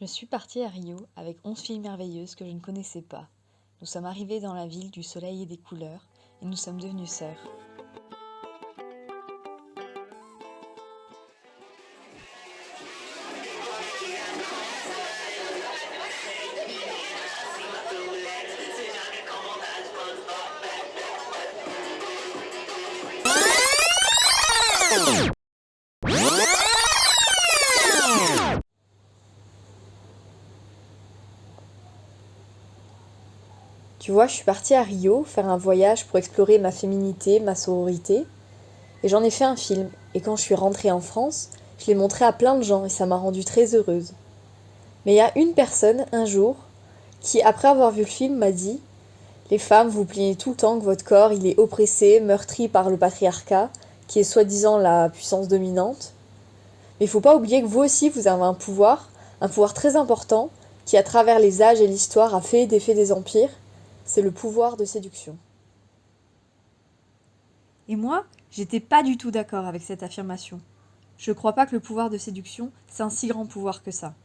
Je suis partie à Rio avec 11 filles merveilleuses que je ne connaissais pas. Nous sommes arrivés dans la ville du soleil et des couleurs et nous sommes devenues sœurs. Tu vois, je suis partie à Rio faire un voyage pour explorer ma féminité, ma sororité, et j'en ai fait un film. Et quand je suis rentrée en France, je l'ai montré à plein de gens et ça m'a rendue très heureuse. Mais il y a une personne, un jour, qui, après avoir vu le film, m'a dit « Les femmes, vous plaignez tout le temps que votre corps, il est oppressé, meurtri par le patriarcat, qui est soi-disant la puissance dominante. Mais il faut pas oublier que vous aussi, vous avez un pouvoir très important, qui, à travers les âges et l'histoire, a fait et défait des empires. C'est le pouvoir de séduction. » Et moi, j'étais pas du tout d'accord avec cette affirmation. Je crois pas que le pouvoir de séduction, c'est un si grand pouvoir que ça.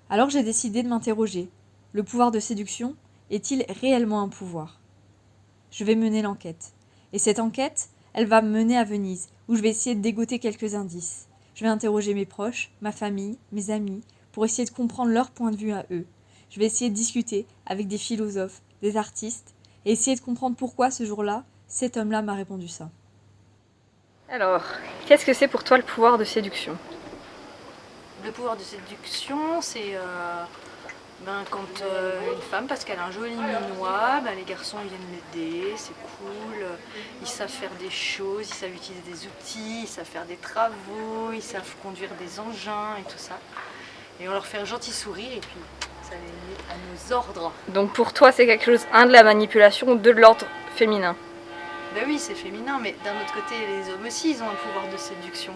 Alors j'ai décidé de m'interroger. Le pouvoir de séduction est-il réellement un pouvoir ? Je vais mener l'enquête. Et cette enquête, elle va me mener à Venise, où je vais essayer de dégoter quelques indices. Je vais interroger mes proches, ma famille, mes amis, pour essayer de comprendre leur point de vue à eux. Je vais essayer de discuter avec des philosophes, des artistes, et essayer de comprendre pourquoi ce jour-là, cet homme-là m'a répondu ça. Alors, qu'est-ce que c'est pour toi le pouvoir de séduction ? Le pouvoir de séduction, c'est quand une femme, parce qu'elle a un joli minois, les garçons viennent l'aider, c'est cool, ils savent faire des choses, ils savent utiliser des outils, ils savent faire des travaux, ils savent conduire des engins et tout ça. Et on leur fait un gentil sourire et puis ça les met à nos ordres. Donc pour toi, c'est quelque chose, un, de la manipulation, deux, de l'ordre féminin. Ben oui, c'est féminin, mais d'un autre côté, les hommes aussi, ils ont un pouvoir de séduction.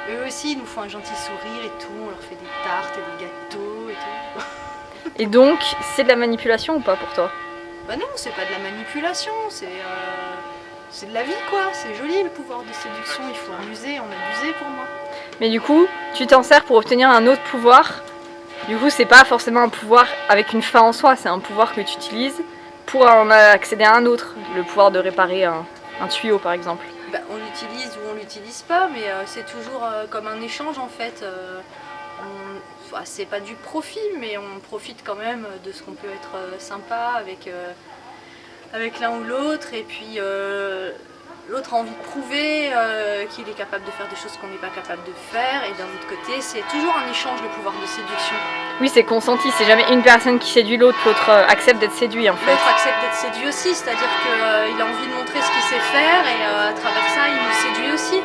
Eux aussi, ils nous font un gentil sourire et tout, on leur fait des tartes et des gâteaux et tout. Et donc, c'est de la manipulation ou pas pour toi ? Bah non, c'est pas de la manipulation, c'est de la vie quoi, c'est joli le pouvoir de séduction, il faut en abuser pour moi. Mais du coup, tu t'en sers pour obtenir un autre pouvoir. Du coup, c'est pas forcément un pouvoir avec une fin en soi, c'est un pouvoir que tu utilises pour en accéder à un autre. Le pouvoir de réparer un tuyau par exemple. Bah, on l'utilise ou on l'utilise pas, mais c'est toujours comme un échange en fait. C'est pas du profit, mais on profite quand même de ce qu'on peut être sympa avec l'un ou l'autre, et puis l'autre a envie de prouver qu'il est capable de faire des choses qu'on n'est pas capable de faire, et d'un autre côté, c'est toujours un échange de pouvoir de séduction. Oui, c'est consenti, c'est jamais une personne qui séduit l'autre, l'autre accepte d'être séduit en fait. L'autre accepte d'être séduit aussi, c'est-à-dire qu'il a envie de montrer ce qu'il sait faire, et à travers ça, il nous séduit aussi.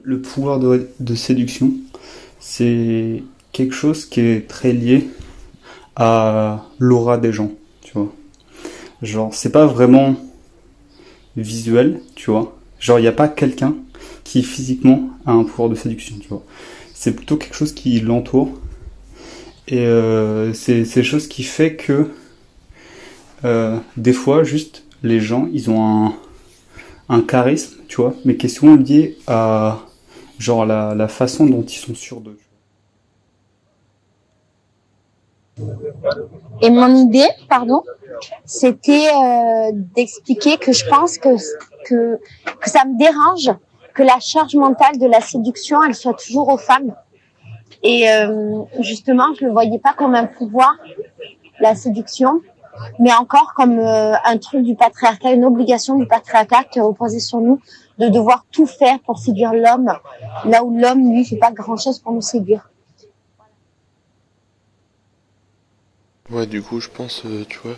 Le pouvoir de séduction, c'est quelque chose qui est très lié à l'aura des gens, tu vois. Genre, c'est pas vraiment visuel, tu vois. Genre, il n'y a pas quelqu'un qui physiquement a un pouvoir de séduction, tu vois. C'est plutôt quelque chose qui l'entoure. Et c'est quelque chose qui fait que des fois, juste, les gens, ils ont un charisme, tu vois, mais qui est souvent lié à genre la façon dont ils sont sûrs d'eux. Et mon idée, c'était d'expliquer que je pense que ça me dérange que la charge mentale de la séduction, elle soit toujours aux femmes. Et justement, je le voyais pas comme un pouvoir, la séduction, mais encore comme un truc du patriarcat, une obligation du patriarcat qui est reposée sur nous, de devoir tout faire pour séduire l'homme, là où l'homme, lui, fait pas grand-chose pour nous séduire. Ouais, du coup, je pense, tu vois,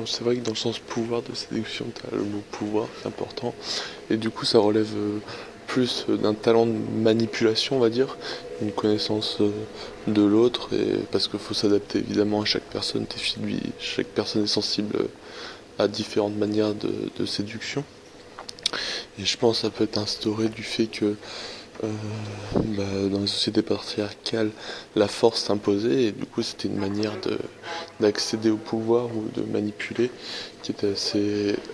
c'est vrai que dans le sens pouvoir de séduction, t'as le mot pouvoir, c'est important, et du coup, ça relève plus d'un talent de manipulation, on va dire, une connaissance de l'autre, et parce qu'il faut s'adapter évidemment à chaque personne, chaque personne est sensible à différentes manières de séduction, et je pense que ça peut être instauré du fait que dans les sociétés patriarcales, la force s'imposait et du coup c'était une manière d'accéder au pouvoir ou de manipuler qui était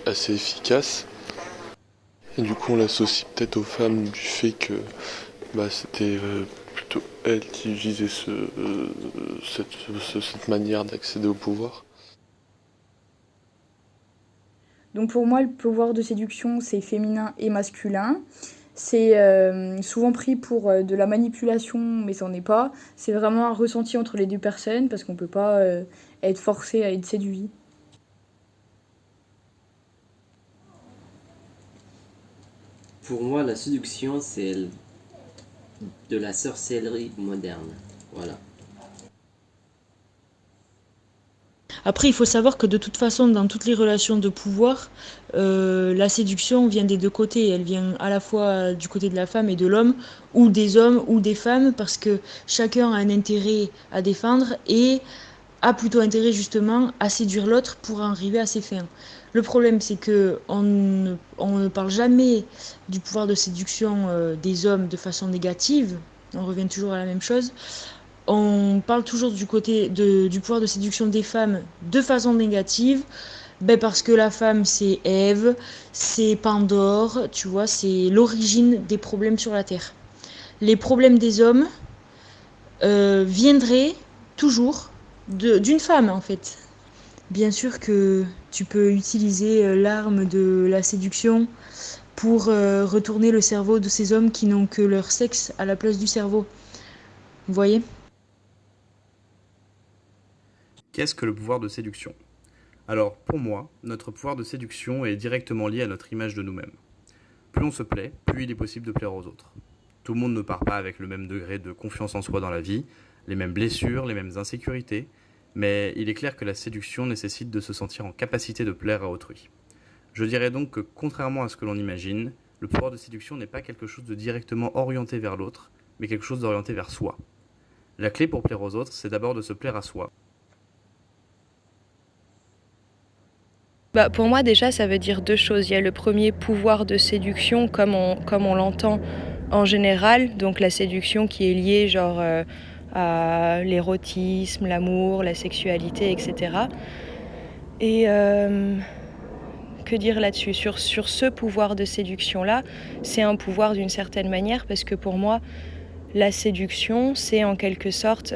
assez efficace. Et du coup, on l'associe peut-être aux femmes du fait que c'était plutôt elles qui utilisaient cette manière d'accéder au pouvoir. Donc pour moi, le pouvoir de séduction, c'est féminin et masculin. C'est souvent pris pour de la manipulation, mais c'en est pas. C'est vraiment un ressenti entre les deux personnes, parce qu'on peut pas être forcé à être séduit. Pour moi, la séduction, c'est de la sorcellerie moderne. Voilà. Après, il faut savoir que de toute façon, dans toutes les relations de pouvoir, la séduction vient des deux côtés. Elle vient à la fois du côté de la femme et de l'homme, ou des hommes ou des femmes, parce que chacun a un intérêt à défendre et a plutôt intérêt justement à séduire l'autre pour en arriver à ses fins. Le problème, c'est que on ne parle jamais du pouvoir de séduction des hommes de façon négative. On revient toujours à la même chose. On parle toujours du pouvoir de séduction des femmes de façon négative, parce que la femme c'est Ève, c'est Pandore, tu vois, c'est l'origine des problèmes sur la Terre. Les problèmes des hommes viendraient toujours d'une femme en fait. Bien sûr que tu peux utiliser l'arme de la séduction pour retourner le cerveau de ces hommes qui n'ont que leur sexe à la place du cerveau. Vous voyez ? Qu'est-ce que le pouvoir de séduction ? Alors, pour moi, notre pouvoir de séduction est directement lié à notre image de nous-mêmes. Plus on se plaît, plus il est possible de plaire aux autres. Tout le monde ne part pas avec le même degré de confiance en soi dans la vie, les mêmes blessures, les mêmes insécurités, mais il est clair que la séduction nécessite de se sentir en capacité de plaire à autrui. Je dirais donc que, contrairement à ce que l'on imagine, le pouvoir de séduction n'est pas quelque chose de directement orienté vers l'autre, mais quelque chose d'orienté vers soi. La clé pour plaire aux autres, c'est d'abord de se plaire à soi. Pour moi, déjà, ça veut dire deux choses. Il y a le premier pouvoir de séduction, comme on l'entend en général, donc la séduction qui est liée genre à l'érotisme, l'amour, la sexualité, etc. Et que dire là-dessus ? Sur ce pouvoir de séduction-là, c'est un pouvoir d'une certaine manière, parce que pour moi, la séduction, c'est en quelque sorte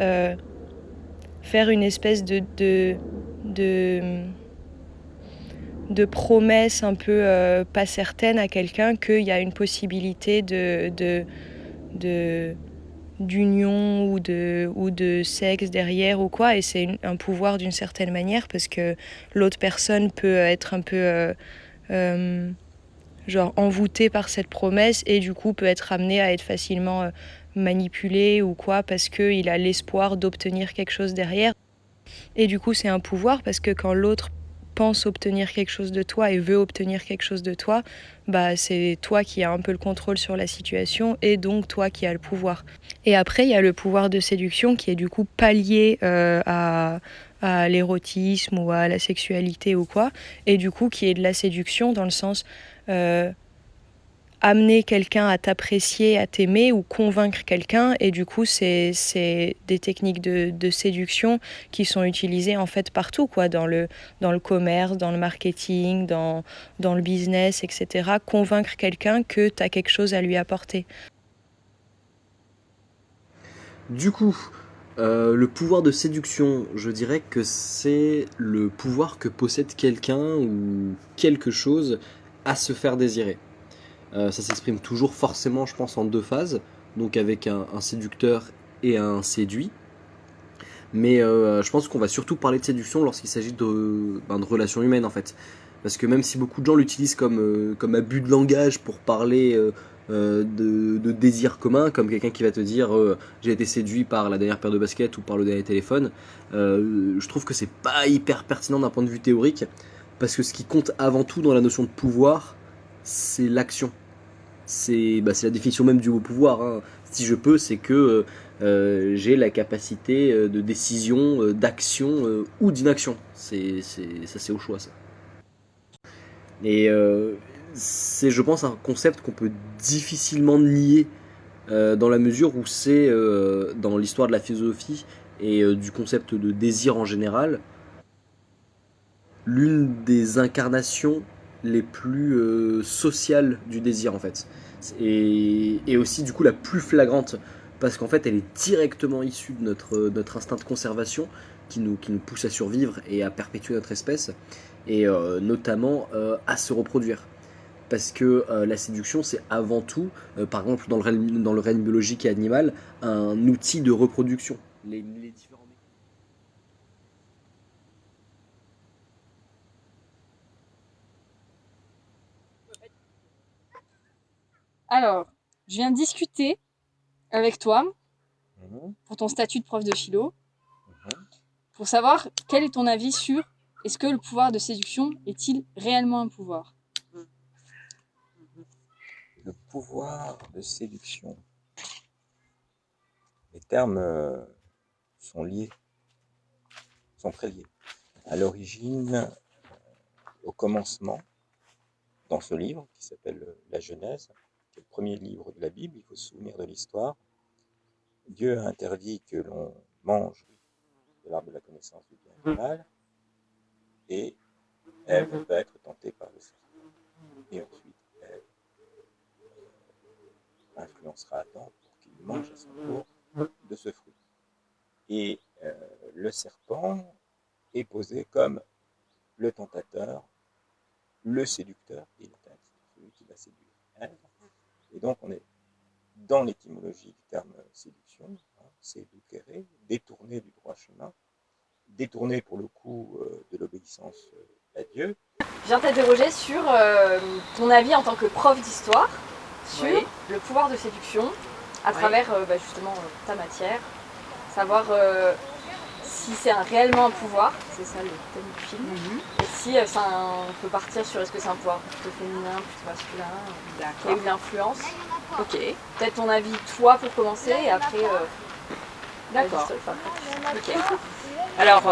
faire une espèce de promesse un peu pas certaine à quelqu'un qu'il y a une possibilité d'union ou de sexe derrière ou quoi, et c'est un pouvoir d'une certaine manière parce que l'autre personne peut être un peu genre envoûtée par cette promesse et du coup peut être amenée à être facilement manipulée ou quoi parce qu'il a l'espoir d'obtenir quelque chose derrière. Et du coup c'est un pouvoir parce que quand l'autre pense obtenir quelque chose de toi et veut obtenir quelque chose de toi, c'est toi qui as un peu le contrôle sur la situation et donc toi qui as le pouvoir. Et après, il y a le pouvoir de séduction qui est du coup pas lié à l'érotisme ou à la sexualité ou quoi, et du coup qui est de la séduction dans le sens amener quelqu'un à t'apprécier, à t'aimer ou convaincre quelqu'un, et du coup c'est des techniques de séduction qui sont utilisées en fait partout quoi, dans le commerce, dans le marketing, dans le business, etc. Convaincre quelqu'un que tu as quelque chose à lui apporter. Du coup, le pouvoir de séduction, je dirais que c'est le pouvoir que possède quelqu'un ou quelque chose à se faire désirer. Ça s'exprime toujours forcément, je pense, en deux phases, donc avec un séducteur et un séduit. Mais je pense qu'on va surtout parler de séduction lorsqu'il s'agit de relations humaines en fait. Parce que même si beaucoup de gens l'utilisent comme abus de langage pour parler de désir commun, comme quelqu'un qui va te dire j'ai été séduit par la dernière paire de baskets ou par le dernier téléphone, je trouve que c'est pas hyper pertinent d'un point de vue théorique, parce que ce qui compte avant tout dans la notion de pouvoir, c'est l'action. C'est la définition même du mot pouvoir, hein. Si je peux, c'est que j'ai la capacité de décision, d'action ou d'inaction. Ça c'est au choix ça. Et c'est, je pense, un concept qu'on peut difficilement nier dans la mesure où c'est dans l'histoire de la philosophie et du concept de désir en général l'une des incarnations les plus sociales du désir en fait. Et aussi du coup la plus flagrante, parce qu'en fait elle est directement issue de notre instinct de conservation qui nous pousse à survivre et à perpétuer notre espèce, et notamment à se reproduire. Parce que la séduction, c'est avant tout, par exemple dans le règne biologique et animal, un outil de reproduction. Les différents... Alors, je viens discuter avec toi pour ton statut de prof de philo, pour savoir quel est ton avis sur est-ce que le pouvoir de séduction est-il réellement un pouvoir? Le pouvoir de séduction. Les termes sont liés, sont très liés. À l'origine, au commencement, dans ce livre qui s'appelle La Genèse, qui est le premier livre de la Bible, il faut se souvenir de l'histoire. Dieu a interdit que l'on mange de l'arbre de la connaissance du bien et du mal, et Ève va être tentée par le serpent. Et ensuite, Ève influencera Adam pour qu'il mange à son tour de ce fruit. Et le serpent est posé comme le tentateur, le séducteur, dit le texte, celui qui va séduire Ève. Et donc on est dans l'étymologie du terme séduction, séducere, détourner du droit chemin, détourner pour le coup de l'obéissance à Dieu. Je viens t'interroger sur ton avis en tant que prof d'histoire sur le pouvoir de séduction à travers justement ta matière, savoir si c'est réellement un pouvoir, c'est ça le thème du film, et si on peut partir sur est-ce que c'est un pouvoir plutôt féminin, plutôt masculin, quelle est l'influence. Ok. Peut-être ton avis toi pour commencer et après... D'accord. Ok. Alors,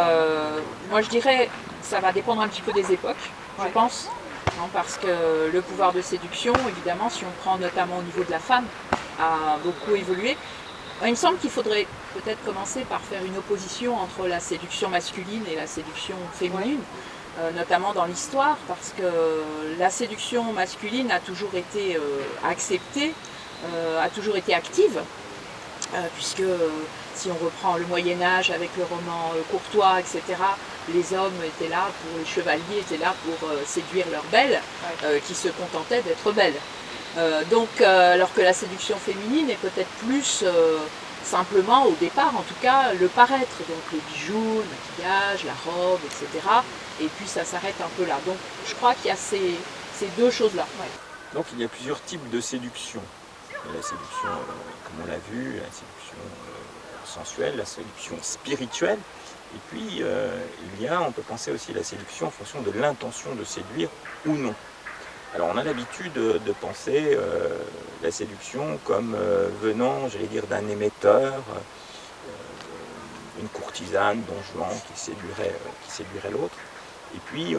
moi je dirais ça va dépendre un petit peu des époques, je pense. Non, parce que le pouvoir de séduction, évidemment, si on prend notamment au niveau de la femme, a beaucoup évolué. Il me semble qu'il faudrait peut-être commencer par faire une opposition entre la séduction masculine et la séduction féminine, notamment dans l'histoire, parce que la séduction masculine a toujours été acceptée, a toujours été active, puisque si on reprend le Moyen-Âge avec le roman Courtois, etc., les hommes étaient là, les chevaliers étaient là pour séduire leurs belles, qui se contentaient d'être belles. Alors que la séduction féminine est peut-être plus simplement, au départ en tout cas, le paraître, donc les bijoux, le maquillage, la robe, etc. Et puis ça s'arrête un peu là. Donc je crois qu'il y a ces deux choses-là. Donc il y a plusieurs types de séduction. La séduction, comme on l'a vu, la séduction sensuelle, la séduction spirituelle. Et puis, on peut penser aussi à la séduction en fonction de l'intention de séduire ou non. Alors, on a l'habitude de penser la séduction comme venant, j'allais dire, d'un émetteur, une courtisane, don Juan, qui séduirait l'autre. Et puis,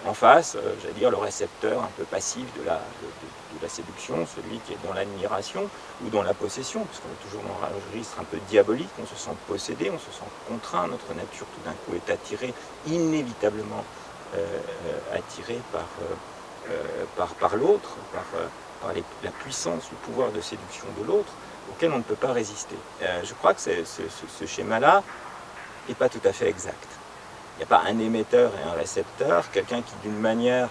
en face, j'allais dire, le récepteur un peu passif de la séduction, celui qui est dans l'admiration ou dans la possession, parce qu'on est toujours dans un registre un peu diabolique, on se sent possédé, on se sent contraint, notre nature tout d'un coup est attirée, inévitablement attirée par l'autre, par la puissance, le pouvoir de séduction de l'autre, auquel on ne peut pas résister. Je crois que ce schéma-là n'est pas tout à fait exact. Il n'y a pas un émetteur et un récepteur, quelqu'un qui d'une manière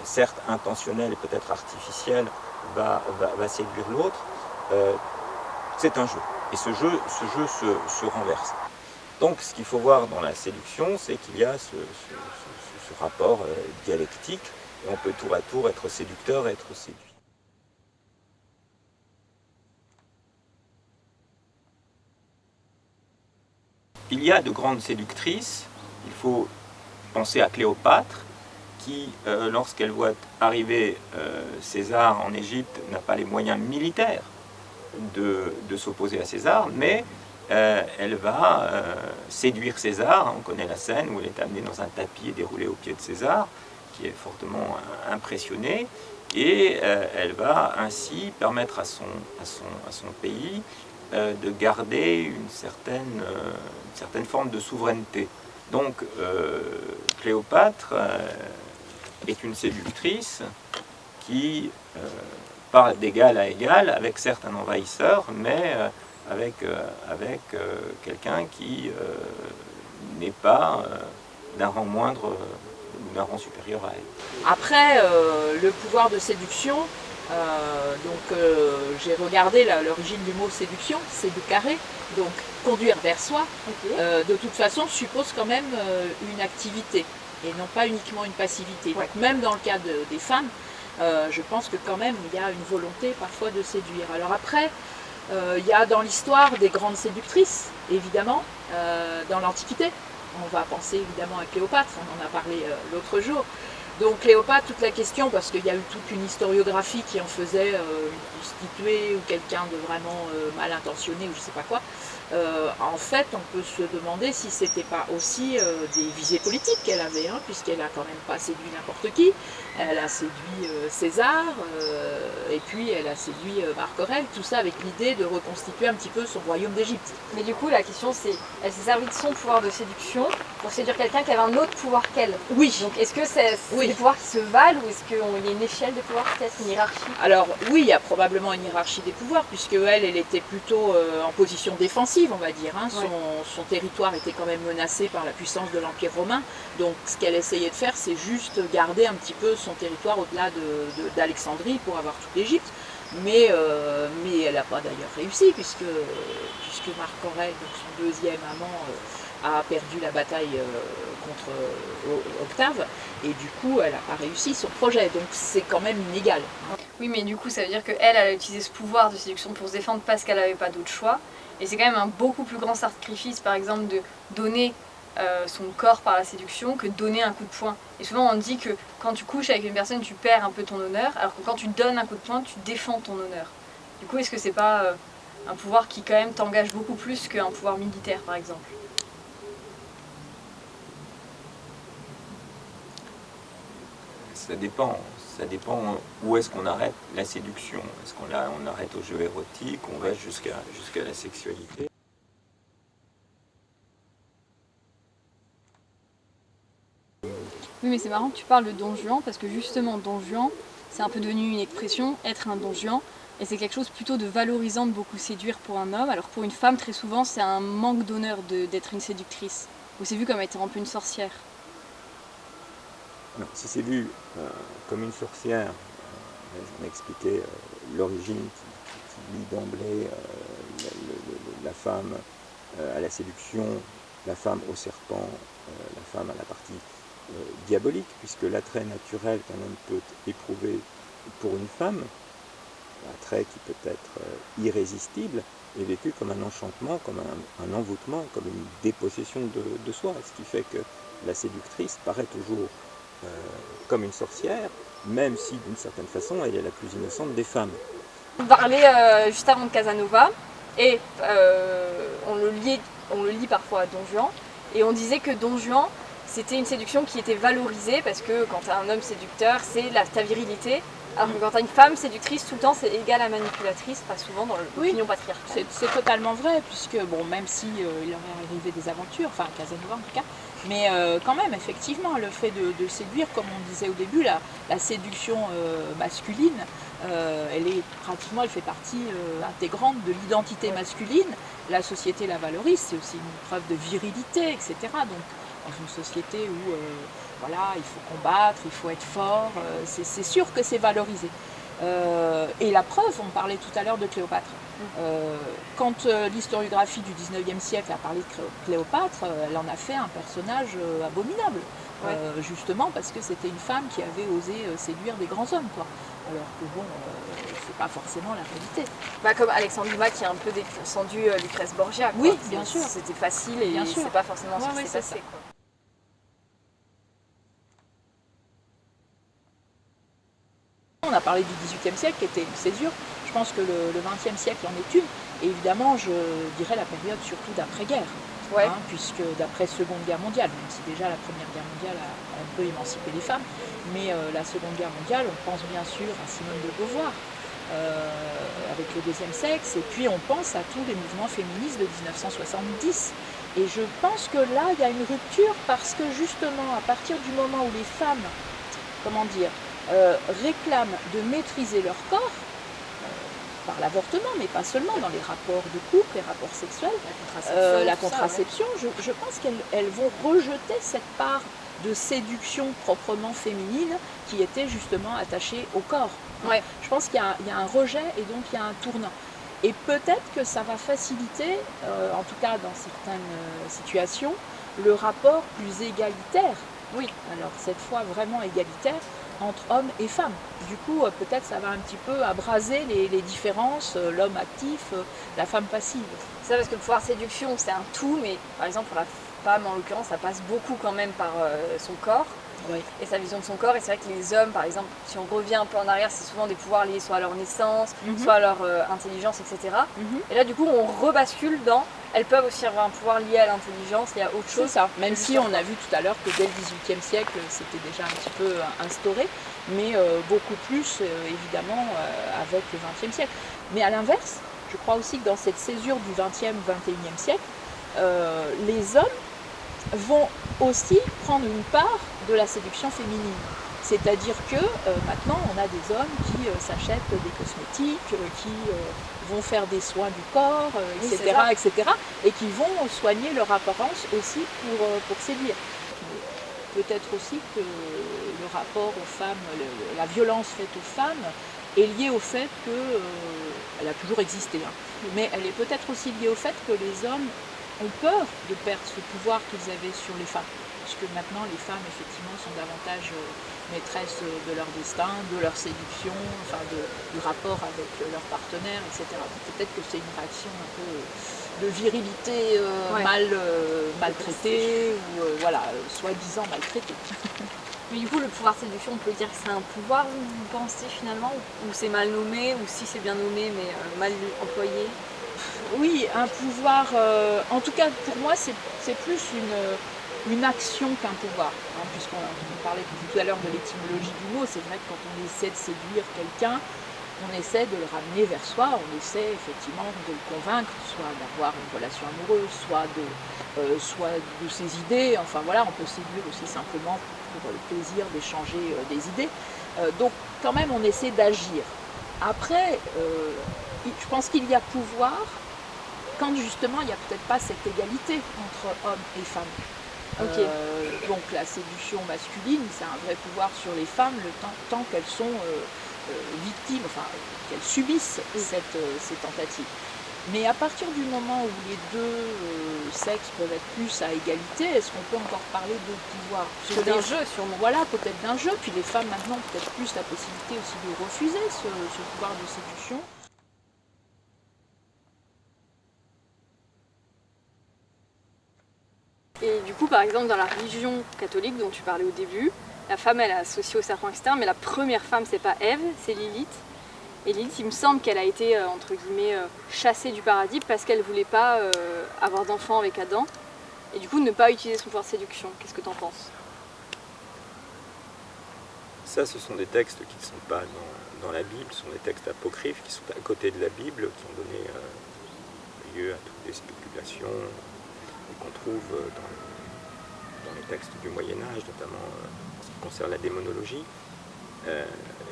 certes intentionnelle et peut-être artificielle va séduire l'autre. C'est un jeu. Et ce jeu se renverse. Donc ce qu'il faut voir dans la séduction, c'est qu'il y a ce rapport dialectique, et on peut tour à tour être séducteur et être séduit. Il y a de grandes séductrices. Il faut penser à Cléopâtre, qui, lorsqu'elle voit arriver César en Égypte, n'a pas les moyens militaires de s'opposer à César, mais elle va séduire César. On connaît la scène où elle est amenée dans un tapis et déroulée au pied de César, qui est fortement impressionné, et elle va ainsi permettre à son pays de garder une certaine forme de souveraineté. Donc Cléopâtre est une séductrice qui part d'égal à égal avec certes un envahisseur, mais avec quelqu'un qui n'est pas d'un rang moindre ou d'un rang supérieur à elle. Après, le pouvoir de séduction, j'ai regardé l'origine du mot séduction, c'est du carré, donc conduire vers soi, de toute façon suppose quand même une activité et non pas uniquement une passivité. Donc même dans le cas des femmes, je pense que quand même il y a une volonté parfois de séduire. Alors après, il y a dans l'histoire des grandes séductrices, évidemment, dans l'Antiquité. On va penser évidemment à Cléopâtre, on en a parlé l'autre jour. Donc Cléopâtre, toute la question, parce qu'il y a eu toute une historiographie qui en faisait une prostituée ou quelqu'un de vraiment mal intentionné ou je sais pas quoi, en fait on peut se demander si c'était pas aussi des visées politiques qu'elle avait, hein, puisqu'elle a quand même pas séduit n'importe qui. Elle a séduit César, et puis elle a séduit Marc Aurèle, tout ça avec l'idée de reconstituer un petit peu son royaume d'Égypte. Mais du coup, la question c'est, elle s'est servie de son pouvoir de séduction pour séduire quelqu'un qui avait un autre pouvoir qu'elle. Oui. Donc est-ce que c'est des pouvoirs qui se valent ou est-ce qu'il y a une échelle de pouvoir, peut-être une hiérarchie? Alors oui, il y a probablement une hiérarchie des pouvoirs, puisque elle était plutôt en position défensive, on va dire. Hein. Son territoire était quand même menacé par la puissance de l'Empire romain. Donc ce qu'elle essayait de faire, c'est juste garder un petit peu son territoire au-delà d'Alexandrie pour avoir toute l'Égypte. Mais elle n'a pas d'ailleurs réussi, puisque Marc Aurèle, donc son deuxième amant, a perdu la bataille contre Octave, et du coup elle n'a pas réussi son projet, donc c'est quand même inégal. Oui, mais du coup ça veut dire qu'elle a utilisé ce pouvoir de séduction pour se défendre parce qu'elle n'avait pas d'autre choix, et c'est quand même un beaucoup plus grand sacrifice par exemple de donner son corps par la séduction que de donner un coup de poing. Et souvent on dit que quand tu couches avec une personne tu perds un peu ton honneur, alors que quand tu donnes un coup de poing tu défends ton honneur. Du coup est-ce que c'est pas un pouvoir qui quand même t'engage beaucoup plus qu'un pouvoir militaire par exemple? Ça dépend où est-ce qu'on arrête la séduction. Est-ce qu'on arrête au jeu érotique, on va jusqu'à la sexualité? Oui, mais c'est marrant que tu parles de Don Juan, parce que justement Don Juan, c'est un peu devenu une expression, être un Don Juan, et c'est quelque chose plutôt de valorisant de beaucoup séduire pour un homme, alors pour une femme très souvent c'est un manque d'honneur d'être une séductrice, ou c'est vu comme étant un peu une sorcière. Non, si c'est vu comme une sorcière, j'en ai expliqué l'origine qui lie d'emblée la femme à la séduction, la femme au serpent, la femme à la partie diabolique, puisque l'attrait naturel qu'un homme peut éprouver pour une femme, l'attrait qui peut être irrésistible, est vécu comme un enchantement, comme un envoûtement, comme une dépossession de soi, ce qui fait que la séductrice paraît toujours comme une sorcière, même si d'une certaine façon elle est la plus innocente des femmes. On parlait juste avant de Casanova, et on le lit parfois à Don Juan, et on disait que Don Juan c'était une séduction qui était valorisée, parce que quand tu as un homme séducteur c'est ta virilité, alors que quand tu as une femme séductrice tout le temps c'est égal à manipulatrice, pas souvent dans l'opinion patriarcale. C'est totalement vrai, puisque bon, même si il leur est arrivé des aventures, enfin Casanova en tout cas, mais quand même effectivement le fait de séduire, comme on disait au début, la séduction masculine, elle fait partie intégrante de l'identité masculine, la société la valorise, c'est aussi une preuve de virilité, etc. Donc dans une société où voilà, il faut combattre, il faut être fort, c'est sûr que c'est valorisé. Et la preuve, on parlait tout à l'heure de Cléopâtre. Quand l'historiographie du 19e siècle a parlé de Cléopâtre, elle en a fait un personnage abominable. Justement parce que c'était une femme qui avait osé séduire des grands hommes, quoi. Alors que bon, c'est pas forcément la réalité. Bah, comme Alexandre Dumas qui a un peu descendu Lucrèce Borgia. Quoi. Oui, bien sûr. C'était facile et c'est pas forcément ce qui s'est passé. Quoi. On a parlé du XVIIIe siècle qui était une césure. Je pense que le XXe siècle en est une. Et évidemment, je dirais la période surtout d'après-guerre. Ouais. Puisque d'après Seconde Guerre mondiale, même si déjà la Première Guerre mondiale a un peu émancipé les femmes, mais la Seconde Guerre mondiale, on pense bien sûr à Simone de Beauvoir, avec le deuxième sexe, et puis on pense à tous les mouvements féministes de 1970. Et je pense que là, il y a une rupture parce que justement, à partir du moment où les femmes réclament de maîtriser leur corps, par l'avortement, mais pas seulement, dans les rapports de couple, les rapports sexuels, la contraception, je pense qu'elles vont rejeter cette part de séduction proprement féminine qui était justement attachée au corps. Ouais. Je pense qu'il y a un rejet et donc il y a un tournant. Et peut-être que ça va faciliter, en tout cas dans certaines situations, le rapport plus égalitaire. Oui, alors cette fois vraiment égalitaire entre hommes et femmes. Du coup, peut-être ça va un petit peu abraser les différences, l'homme actif, la femme passive. C'est ça, parce que le pouvoir séduction, c'est un tout, mais par exemple pour la femme en l'occurrence, ça passe beaucoup quand même par son corps. Oui. Et sa vision de son corps. Et c'est vrai que les hommes, par exemple, si on revient un peu en arrière, c'est souvent des pouvoirs liés soit à leur naissance, soit à leur intelligence, etc. Et là, du coup, on rebascule dans... Elles peuvent aussi avoir un pouvoir lié à l'intelligence, lié à autre chose. C'est ça, même si on a vu tout à l'heure que dès le XVIIIe siècle, c'était déjà un petit peu instauré, mais beaucoup plus, évidemment, avec le XXe siècle. Mais à l'inverse, je crois aussi que dans cette césure du XXe, XXIe siècle, les hommes vont aussi prendre une part de la séduction féminine. C'est-à-dire que maintenant, on a des hommes qui s'achètent des cosmétiques, qui vont faire des soins du corps, etc., etc., et qui vont soigner leur apparence aussi pour séduire. Peut-être aussi que le rapport aux femmes, la violence faite aux femmes, est liée au fait qu'elle a toujours existé, hein, mais elle est peut-être aussi liée au fait que les hommes ont peur de perdre ce pouvoir qu'ils avaient sur les femmes. Puisque maintenant les femmes effectivement sont davantage maîtresses de leur destin, de leur séduction, enfin du rapport avec leur partenaire, etc. Donc peut-être que c'est une réaction un peu de virilité maltraitée, ou voilà, soi-disant maltraitée. Mais du coup, le pouvoir séduction, on peut dire que c'est un pouvoir, vous pensez finalement, ou c'est mal nommé, ou si c'est bien nommé mais mal employé? Oui, un pouvoir, en tout cas pour moi c'est plus une action qu'un pouvoir, hein, puisqu'on parlait tout à l'heure de l'étymologie du mot. C'est vrai que quand on essaie de séduire quelqu'un, on essaie de le ramener vers soi, on essaie effectivement de le convaincre, soit d'avoir une relation amoureuse, soit de ses idées, enfin voilà, on peut séduire aussi simplement pour le plaisir d'échanger des idées. Donc quand même on essaie d'agir. Après, je pense qu'il y a pouvoir quand justement il n'y a peut-être pas cette égalité entre hommes et femmes. Donc la séduction masculine, c'est un vrai pouvoir sur les femmes tant qu'elles sont victimes, enfin qu'elles subissent ces tentatives. Mais à partir du moment où les deux sexes peuvent être plus à égalité, est-ce qu'on peut encore parler de pouvoir? D'un jeu sûrement. Voilà, peut-être d'un jeu. Puis les femmes maintenant ont peut-être plus la possibilité aussi de refuser ce pouvoir de séduction. Et du coup, par exemple, dans la religion catholique dont tu parlais au début, la femme, elle est associée au serpent, etc. Mais la première femme, c'est pas Ève, c'est Lilith. Et Lilith, il me semble qu'elle a été, entre guillemets, chassée du paradis parce qu'elle voulait pas avoir d'enfant avec Adam. Et du coup, ne pas utiliser son pouvoir de séduction. Qu'est-ce que tu en penses? Ça, ce sont des textes qui ne sont pas dans la Bible, ce sont des textes apocryphes qui sont à côté de la Bible, qui ont donné lieu à toutes les spéculations qu'on trouve dans les textes du Moyen-Âge, notamment en ce qui concerne la démonologie.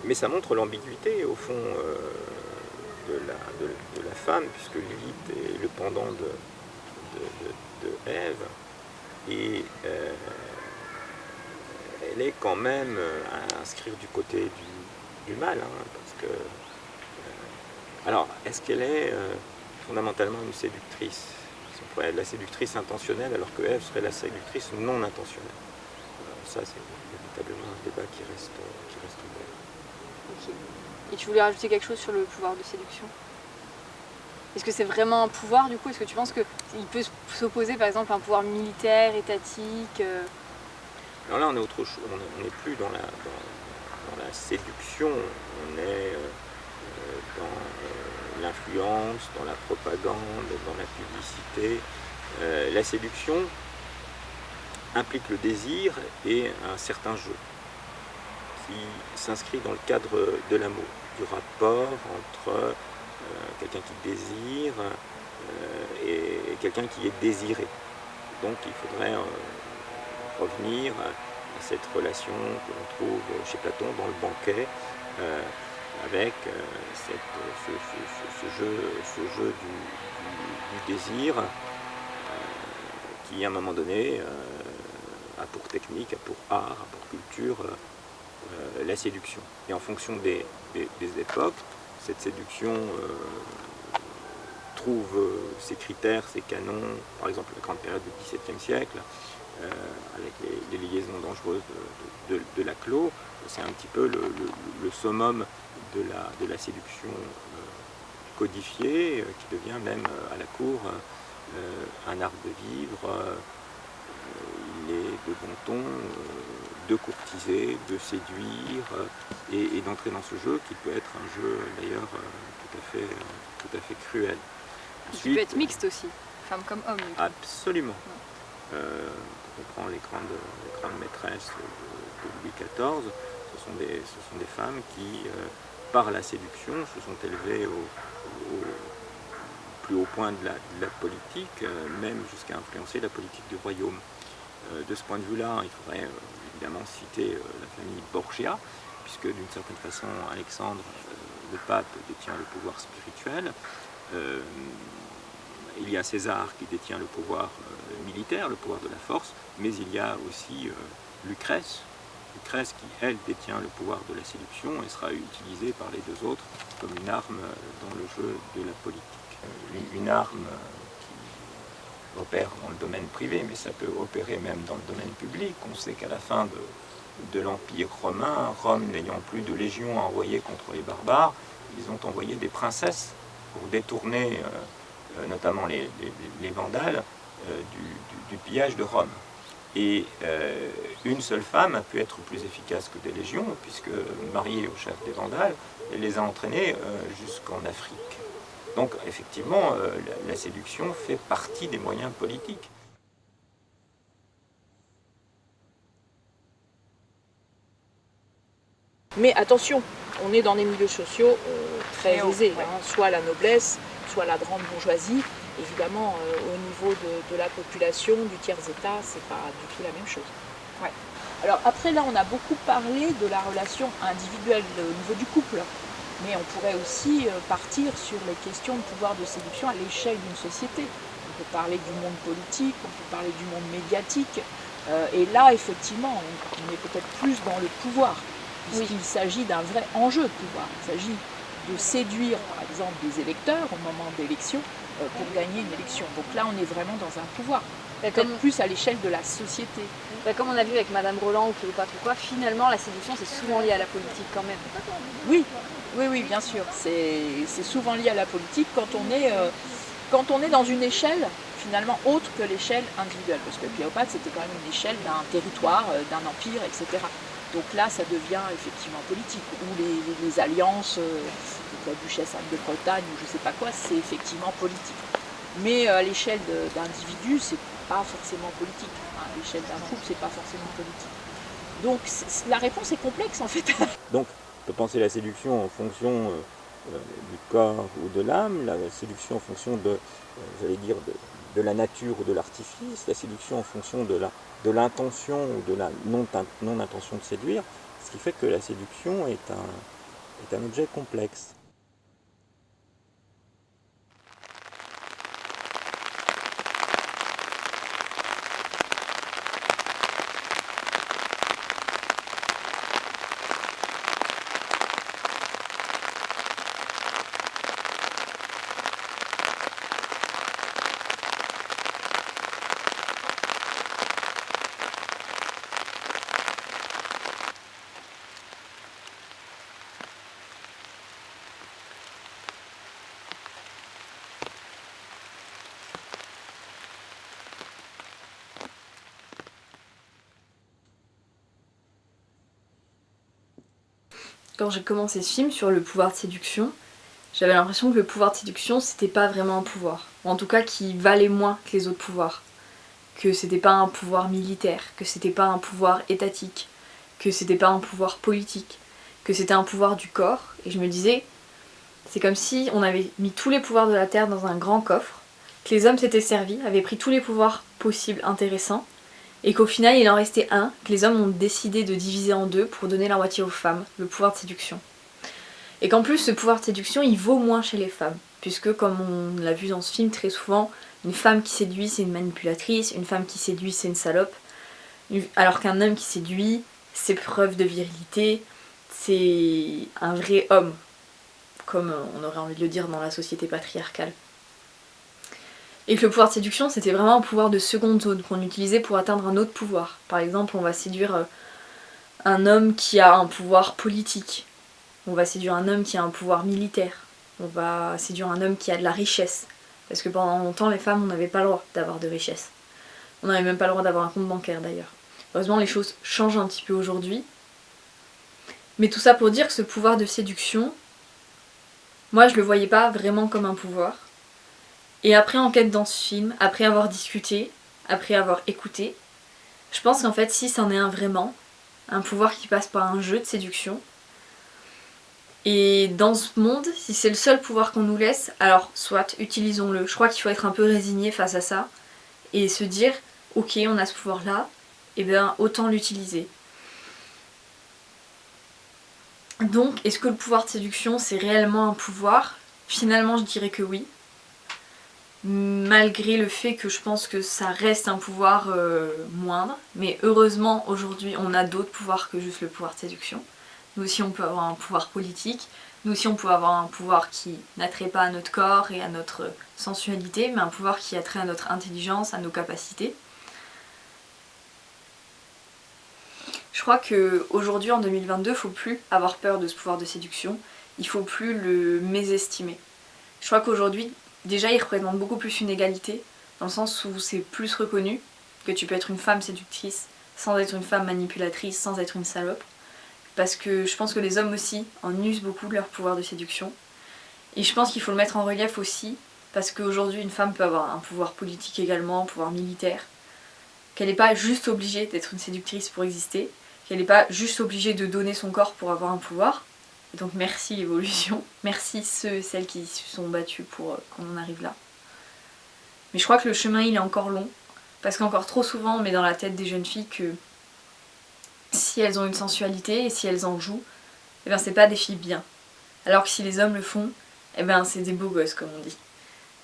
Mais ça montre l'ambiguïté, au fond, de la femme, puisque Lilith est le pendant de Ève, et elle est quand même à inscrire du côté du mal, hein, parce que... alors, est-ce qu'elle est fondamentalement une séductrice? On pourrait être la séductrice intentionnelle, alors que Ève serait la séductrice non intentionnelle. Alors ça, c'est véritablement un débat qui reste ouvert. Okay. Et tu voulais rajouter quelque chose sur le pouvoir de séduction? Est-ce que c'est vraiment un pouvoir du coup? Est-ce que tu penses qu'il peut s'opposer par exemple à un pouvoir militaire, étatique? Alors là, on est autre chose. On n'est plus dans la séduction, on est dans l'influence, dans la propagande, dans la publicité. La séduction implique le désir et un certain jeu qui s'inscrit dans le cadre de l'amour, du rapport entre quelqu'un qui désire et quelqu'un qui est désiré. Donc il faudrait revenir cette relation que l'on trouve chez Platon dans le banquet, avec ce jeu du désir qui, à un moment donné, a pour technique, a pour art, a pour culture la séduction. Et en fonction des époques, cette séduction trouve ses critères, ses canons, par exemple la grande période du XVIIe siècle, avec les liaisons dangereuses de Laclos, c'est un petit peu le summum de la séduction codifiée, qui devient même à la cour un art de vivre. Il est de bon ton de courtiser, de séduire et d'entrer dans ce jeu qui peut être un jeu d'ailleurs tout à fait cruel. Ensuite, qui peut être mixte aussi, femme comme homme. Absolument. Quand on prend les grandes maîtresses de Louis XIV, ce sont des femmes qui, par la séduction, se sont élevées au plus haut point de la politique, même jusqu'à influencer la politique du royaume. De ce point de vue-là, il faudrait évidemment citer la famille Borgia, puisque d'une certaine façon, Alexandre, le pape, détient le pouvoir spirituel. Il y a César qui détient le pouvoir militaire, le pouvoir de la force, mais il y a aussi Lucrèce qui, elle, détient le pouvoir de la séduction et sera utilisée par les deux autres comme une arme dans le jeu de la politique. Une arme qui opère dans le domaine privé, mais ça peut opérer même dans le domaine public. On sait qu'à la fin de l'Empire romain, Rome n'ayant plus de légions à envoyer contre les barbares, ils ont envoyé des princesses pour détourner notamment les Vandales du pillage de Rome. Et une seule femme a pu être plus efficace que des légions, puisque mariée au chef des Vandales, elle les a entraînés jusqu'en Afrique. Donc effectivement, la séduction fait partie des moyens politiques. Mais attention, on est dans des milieux sociaux très aisés, soit la noblesse, soit la grande bourgeoisie. Évidemment, au niveau de la population, du tiers-état, c'est pas du tout la même chose. Ouais. Alors après, là, on a beaucoup parlé de la relation individuelle au niveau du couple, mais on pourrait aussi partir sur les questions de pouvoir de séduction à l'échelle d'une société. On peut parler du monde politique, on peut parler du monde médiatique, et là, effectivement, on est peut-être plus dans le pouvoir, puisqu'il s'agit d'un vrai enjeu de pouvoir. Il s'agit de séduire, par exemple, des électeurs au moment d'élection, pour gagner une élection. Donc là, on est vraiment dans un pouvoir, peut-être plus à l'échelle de la société. Comme on a vu avec Madame Roland ou Cléopâtre ou quoi, finalement, la séduction, c'est souvent lié à la politique quand même. Oui, bien sûr. C'est souvent lié à la politique quand on est dans une échelle, finalement, autre que l'échelle individuelle. Parce que Cléopâtre, c'était quand même une échelle d'un territoire, d'un empire, etc. Donc là, ça devient effectivement politique. Ou les alliances, la duchesse Anne de Bretagne, ou je ne sais pas quoi, c'est effectivement politique. Mais à l'échelle d'individus, c'est pas forcément politique. À l'échelle d'un couple, c'est pas forcément politique. Donc la réponse est complexe en fait. Donc on peut penser la séduction en fonction du corps ou de l'âme, la séduction en fonction de la nature ou de l'artifice, la séduction en fonction de l'intention ou de la non-intention de séduire, ce qui fait que la séduction est un objet complexe. Quand j'ai commencé ce film sur le pouvoir de séduction, j'avais l'impression que le pouvoir de séduction, c'était pas vraiment un pouvoir. Ou en tout cas, qui valait moins que les autres pouvoirs. Que c'était pas un pouvoir militaire, que c'était pas un pouvoir étatique, que c'était pas un pouvoir politique, que c'était un pouvoir du corps. Et je me disais, c'est comme si on avait mis tous les pouvoirs de la Terre dans un grand coffre, que les hommes s'étaient servis, avaient pris tous les pouvoirs possibles, intéressants, et qu'au final il en restait un, que les hommes ont décidé de diviser en deux pour donner la moitié aux femmes, le pouvoir de séduction. Et qu'en plus ce pouvoir de séduction il vaut moins chez les femmes, puisque comme on l'a vu dans ce film très souvent, une femme qui séduit c'est une manipulatrice, une femme qui séduit c'est une salope, alors qu'un homme qui séduit c'est preuve de virilité, c'est un vrai homme, comme on aurait envie de le dire dans la société patriarcale. Et que le pouvoir de séduction c'était vraiment un pouvoir de seconde zone qu'on utilisait pour atteindre un autre pouvoir. Par exemple on va séduire un homme qui a un pouvoir politique, on va séduire un homme qui a un pouvoir militaire, on va séduire un homme qui a de la richesse. Parce que pendant longtemps, les femmes, on n'avait pas le droit d'avoir de richesse. On n'avait même pas le droit d'avoir un compte bancaire d'ailleurs. Heureusement, les choses changent un petit peu aujourd'hui. Mais tout ça pour dire que ce pouvoir de séduction, moi je le voyais pas vraiment comme un pouvoir. Et après enquête dans ce film, après avoir discuté, après avoir écouté, je pense qu'en fait si c'en est un vraiment, un pouvoir qui passe par un jeu de séduction, et dans ce monde, si c'est le seul pouvoir qu'on nous laisse, alors soit, utilisons-le. Je crois qu'il faut être un peu résigné face à ça et se dire, ok, on a ce pouvoir-là, et bien autant l'utiliser. Donc, est-ce que le pouvoir de séduction, c'est réellement un pouvoir? Finalement, je dirais que oui. Malgré le fait que je pense que ça reste un pouvoir moindre. Mais heureusement, aujourd'hui, on a d'autres pouvoirs que juste le pouvoir de séduction. Nous aussi on peut avoir un pouvoir politique, nous aussi on peut avoir un pouvoir qui n'attrait pas à notre corps et à notre sensualité, mais un pouvoir qui attrait à notre intelligence, à nos capacités. Je crois qu'aujourd'hui en 2022, il ne faut plus avoir peur de ce pouvoir de séduction, il ne faut plus le mésestimer. Je crois qu'aujourd'hui, déjà il représente beaucoup plus une égalité, dans le sens où c'est plus reconnu que tu peux être une femme séductrice sans être une femme manipulatrice, sans être une salope. Parce que je pense que les hommes aussi en usent beaucoup de leur pouvoir de séduction. Et je pense qu'il faut le mettre en relief aussi, parce qu'aujourd'hui une femme peut avoir un pouvoir politique également, un pouvoir militaire, qu'elle n'est pas juste obligée d'être une séductrice pour exister, qu'elle n'est pas juste obligée de donner son corps pour avoir un pouvoir. Et donc merci l'évolution, merci ceux et celles qui se sont battus pour qu'on en arrive là. Mais je crois que le chemin il est encore long, parce qu'encore trop souvent on met dans la tête des jeunes filles que si elles ont une sensualité et si elles en jouent, eh ben c'est pas des filles bien. Alors que si les hommes le font, eh ben c'est des beaux gosses comme on dit.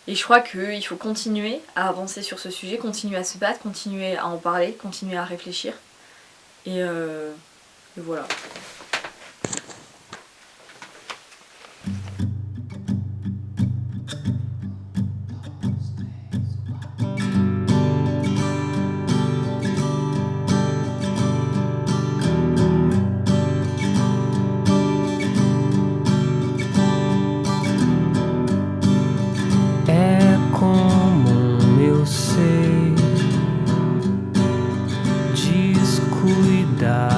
Et je crois qu'il faut continuer à avancer sur ce sujet, continuer à se battre, continuer à en parler, continuer à réfléchir. Et voilà. Descuidar.